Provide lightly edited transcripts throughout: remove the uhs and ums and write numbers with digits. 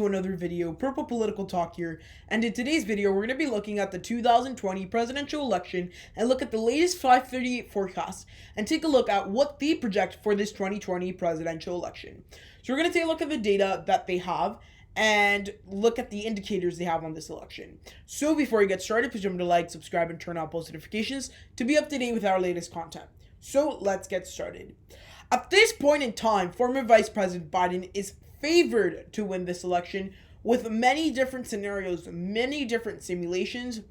Another video, Purple Political Talk here, and in today's video we're going to be looking at the 2020 presidential election and look at the latest 538 forecast and take a look at what they project for this 2020 presidential election. So we're going to take a look at the data that they have and look at the indicators they have on this election. So before we get started, please remember to like, subscribe, and turn on post notifications to be up to date with our latest content. So let's get started. At this point in time, former Vice President Biden is favored to win this election with many different scenarios, many different simulations,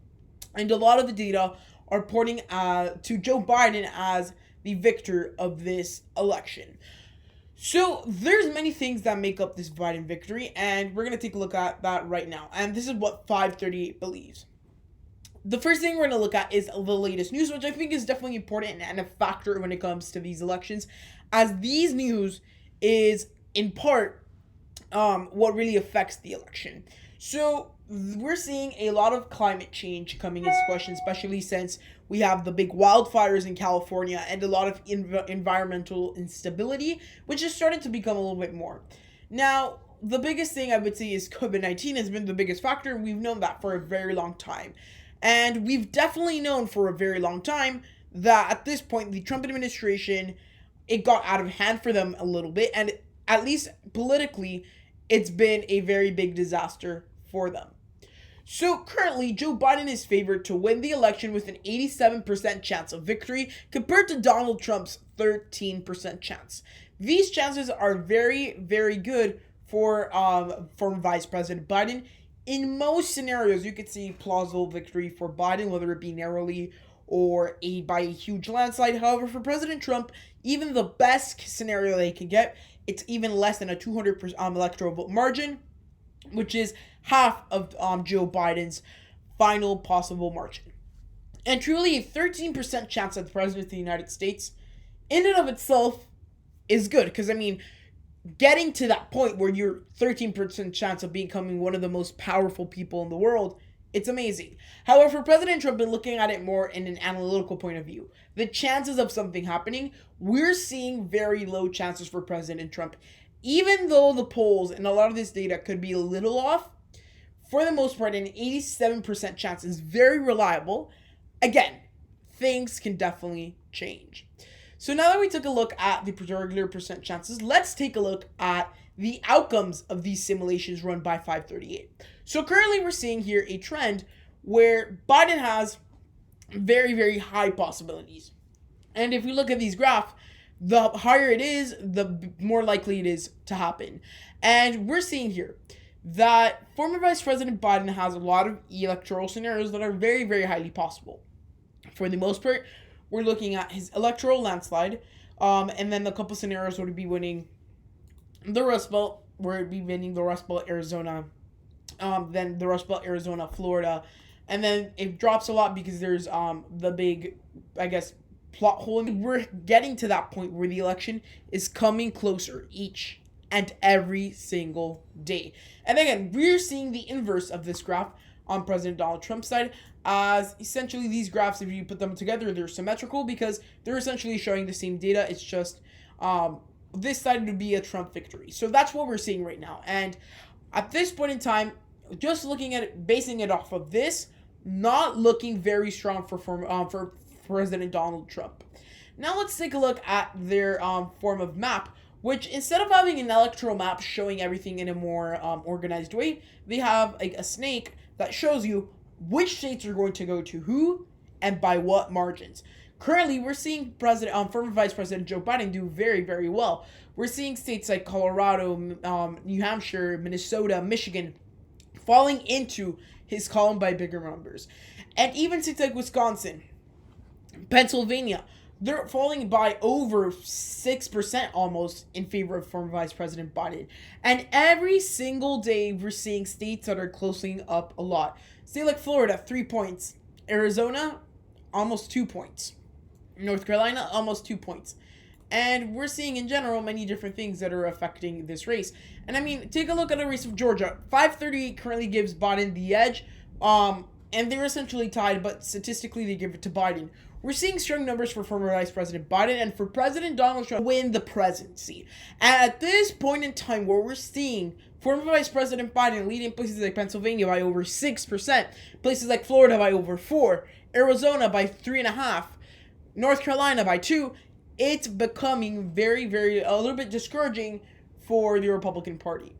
and a lot of the data are pointing to Joe Biden as the victor of this election. So there's many things that make up this Biden victory, and we're going to take a look at that right now. And this is what 538 believes. The first thing we're going to look at is the latest news, which I think is definitely important and a factor when it comes to these elections, as these news is in part what really affects the election. So we're seeing a lot of climate change coming into question, especially since we have the big wildfires in California and a lot of environmental instability, which is starting to become a little bit more. Now, the biggest thing I would say is COVID-19 has been the biggest factor, and we've known that for a very long time. And we've definitely known for a very long time that at this point, the Trump administration, it got out of hand for them a little bit, and at least politically, it's been a very big disaster for them. So currently, Joe Biden is favored to win the election with an 87% chance of victory compared to Donald Trump's 13% chance. These chances are very, very good for Vice President Biden. In most scenarios, you could see plausible victory for Biden, whether it be narrowly or by a huge landslide. However, for President Trump, even the best scenario they could get, it's even less than a 200% electoral vote margin, which is half of Joe Biden's final possible margin. And truly, a 13% chance at the President of the United States, in and of itself, is good. Because, I mean, getting to that point where you're 13% chance of becoming one of the most powerful people in the world, it's amazing. However, for President Trump, been looking at it more in an analytical point of view. The chances of something happening, we're seeing very low chances for President Trump. Even though the polls and a lot of this data could be a little off, for the most part, an 87% chance is very reliable. Again, things can definitely change. So now that we took a look at the regular percent chances, let's take a look at the outcomes of these simulations run by 538. So currently we're seeing here a trend where Biden has very, very high possibilities. And if we look at these graphs, the higher it is, the more likely it is to happen. And we're seeing here that former Vice President Biden has a lot of electoral scenarios that are very, very highly possible. For the most part, we're looking at his electoral landslide, and then a couple scenarios would be winning the Rust Belt, where it'd be winning the Rust Belt, Arizona, then the Rust Belt, Arizona, Florida, and then it drops a lot because there's the big, I guess, plot hole. We're getting to that point where the election is coming closer each and every single day. And again, we're seeing the inverse of this graph on President Donald Trump's side, as essentially these graphs, if you put them together, they're symmetrical because they're essentially showing the same data. It's just this side would be a Trump victory. So that's what we're seeing right now. And at this point in time, just looking at it, basing it off of this, not looking very strong for President Donald Trump. Now let's take a look at their form of map, which instead of having an electoral map showing everything in a more organized way, they have a snake that shows you which states are going to go to who and by what margins. Currently, we're seeing former Vice President Joe Biden do very, very well. We're seeing states like Colorado, New Hampshire, Minnesota, Michigan falling into his column by bigger numbers. And even states like Wisconsin, Pennsylvania, they're falling by over 6% almost in favor of former Vice President Biden. And every single day, we're seeing states that are closing up a lot. State like Florida, 3 points. Arizona, almost 2 points. North Carolina, almost 2 points. And we're seeing in general many different things that are affecting this race. And I mean, take a look at the race of Georgia. 538 currently gives Biden the edge. And they're essentially tied, but statistically they give it to Biden. We're seeing strong numbers for former Vice President Biden and for President Donald Trump to win the presidency. And at this point in time where we're seeing Former Vice President Biden leading places like Pennsylvania by over 6%, places like Florida by over 4%, Arizona by 3.5%, North Carolina by 2%. It's becoming very, a little bit discouraging for the Republican Party.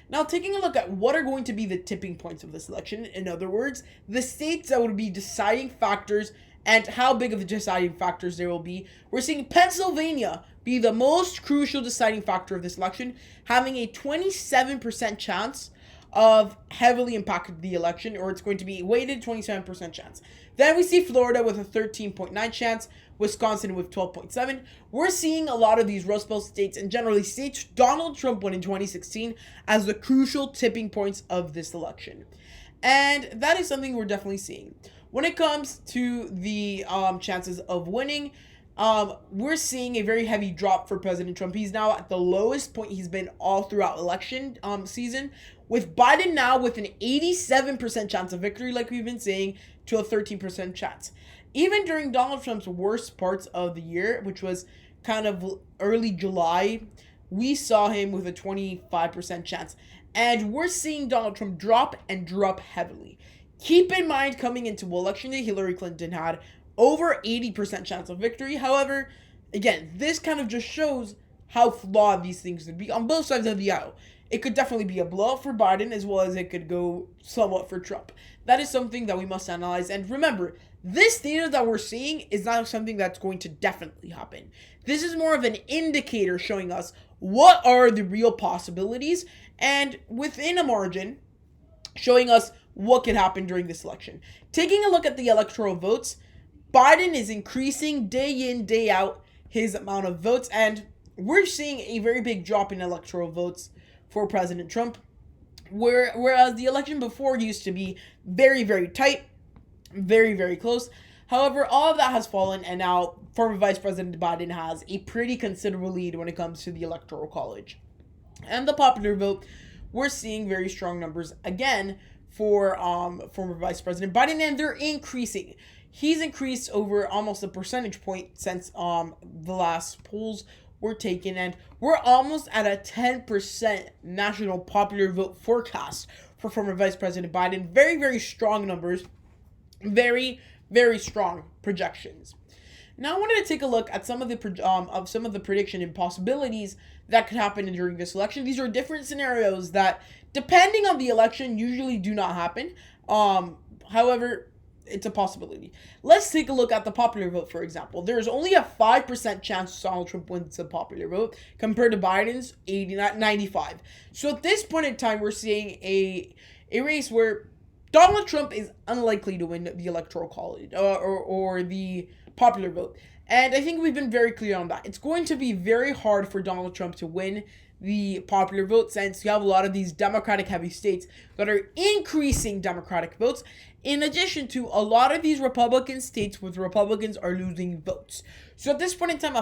Now, taking a look at what are going to be the tipping points of this election, in other words, the states that would be deciding factors and how big of the deciding factors there will be, we're seeing Pennsylvania be the most crucial deciding factor of this election, having a 27% chance of heavily impacting the election, or it's going to be a weighted 27% chance. Then we see Florida with a 13.9 chance, Wisconsin with 12.7. We're seeing a lot of these Rust Belt states and generally states Donald Trump won in 2016 as the crucial tipping points of this election. And that is something we're definitely seeing. When it comes to the chances of winning, we're seeing a very heavy drop for President Trump. He's now at the lowest point he's been all throughout election season, with Biden now with an 87% chance of victory, like we've been saying, to a 13% chance. Even during Donald Trump's worst parts of the year, which was kind of early July, we saw him with a 25% chance. And we're seeing Donald Trump drop heavily. Keep in mind, coming into Election Day, Hillary Clinton had over 80% chance of victory. However, again, this kind of just shows how flawed these things would be on both sides of the aisle. It could definitely be a blowout for Biden as well as it could go somewhat for Trump. That is something that we must analyze. And remember, this data that we're seeing is not something that's going to definitely happen. This is more of an indicator showing us what are the real possibilities and within a margin showing us what could happen during this election. Taking a look at the electoral votes, Biden is increasing day in, day out his amount of votes, and we're seeing a very big drop in electoral votes for President Trump, whereas the election before used to be very, very tight, very close. However, all of that has fallen, and now former Vice President Biden has a pretty considerable lead when it comes to the Electoral College. And the popular vote, we're seeing very strong numbers again for former Vice President Biden, and they're increasing. He's increased over almost a percentage point since the last polls were taken, and we're almost at a 10% national popular vote forecast for former Vice President Biden. Very strong numbers. Very strong projections. Now I wanted to take a look at some of the prediction and possibilities that could happen during this election. These are different scenarios that, depending on the election, usually do not happen. However, it's a possibility. Let's take a look at the popular vote, for example. There's only a 5% chance Donald Trump wins the popular vote compared to Biden's 95. So at this point in time, we're seeing a race where Donald Trump is unlikely to win the Electoral College or the popular vote. And I think we've been very clear on that. It's going to be very hard for Donald Trump to win the popular vote since you have a lot of these Democratic heavy states that are increasing Democratic votes, in addition to a lot of these Republican states where the Republicans are losing votes. So at this point in time,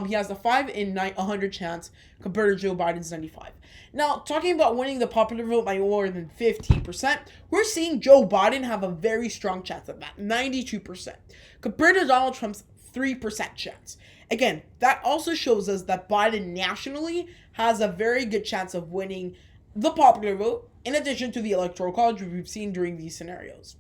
he has a 5 in 100 chance compared to Joe Biden's 95. Now, talking about winning the popular vote by more than 15%, we're seeing Joe Biden have a very strong chance of that, 92%, compared to Donald Trump's 3% chance. Again, that also shows us that Biden nationally has a very good chance of winning the popular vote, in addition to the Electoral College, which we've seen during these scenarios.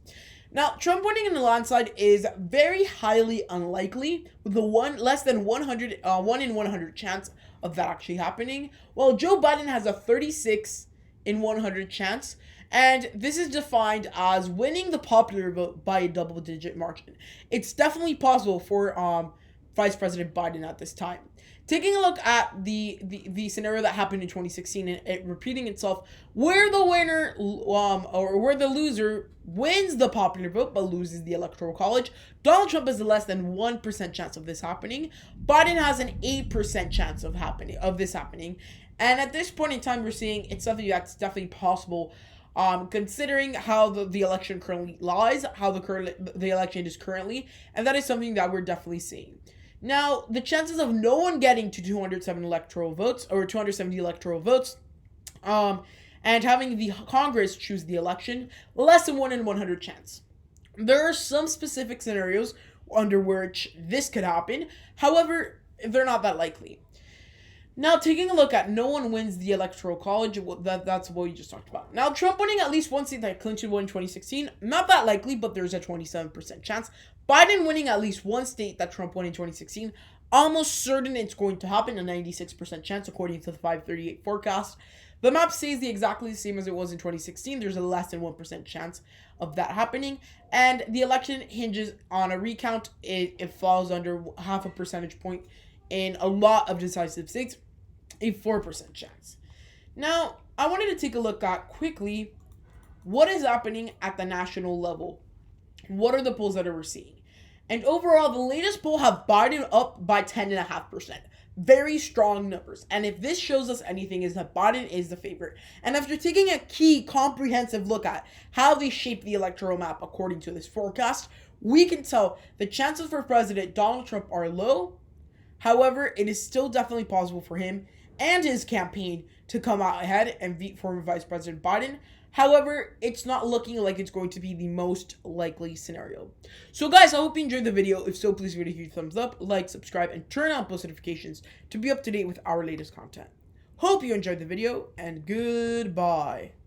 Now, Trump winning in the landslide is very highly unlikely, with a less than 1 in 100 chance of that actually happening, while Joe Biden has a 36 in 100 chance, and this is defined as winning the popular vote by a double-digit margin. It's definitely possible for Vice President Biden at this time. Taking a look at the scenario that happened in 2016 and it repeating itself, where the winner or where the loser wins the popular vote but loses the Electoral College, Donald Trump has a less than 1% chance of this happening. Biden has an 8% chance of this happening. And at this point in time, we're seeing it's something that's definitely possible, considering how the election currently lies, how the election is currently, and that is something that we're definitely seeing. Now, the chances of no one getting to 270 electoral votes, and having the Congress choose the election, less than 1 in 100 chance. There are some specific scenarios under which this could happen. However, they're not that likely. Now, taking a look at no one wins the Electoral College, that's what we just talked about. Now, Trump winning at least one state that Clinton won in 2016, not that likely, but there's a 27% chance. Biden winning at least one state that Trump won in 2016, almost certain it's going to happen, a 96% chance according to the 538 forecast. The map stays exactly the same as it was in 2016. There's a less than 1% chance of that happening. And the election hinges on a recount. It falls under half a percentage point in a lot of decisive states, a 4% chance. Now, I wanted to take a look at quickly what is happening at the national level. What are the polls that we're seeing? And overall, the latest poll have Biden up by 10.5%. Very strong numbers. And if this shows us anything, is that Biden is the favorite. And after taking a key comprehensive look at how they shape the electoral map according to this forecast, we can tell the chances for President Donald Trump are low. However, it is still definitely possible for him and his campaign to come out ahead and beat former Vice President Biden. However, it's not looking like it's going to be the most likely scenario. So guys, I hope you enjoyed the video. If so, please give it a huge thumbs up, like, subscribe, and turn on post notifications to be up to date with our latest content. Hope you enjoyed the video, and goodbye.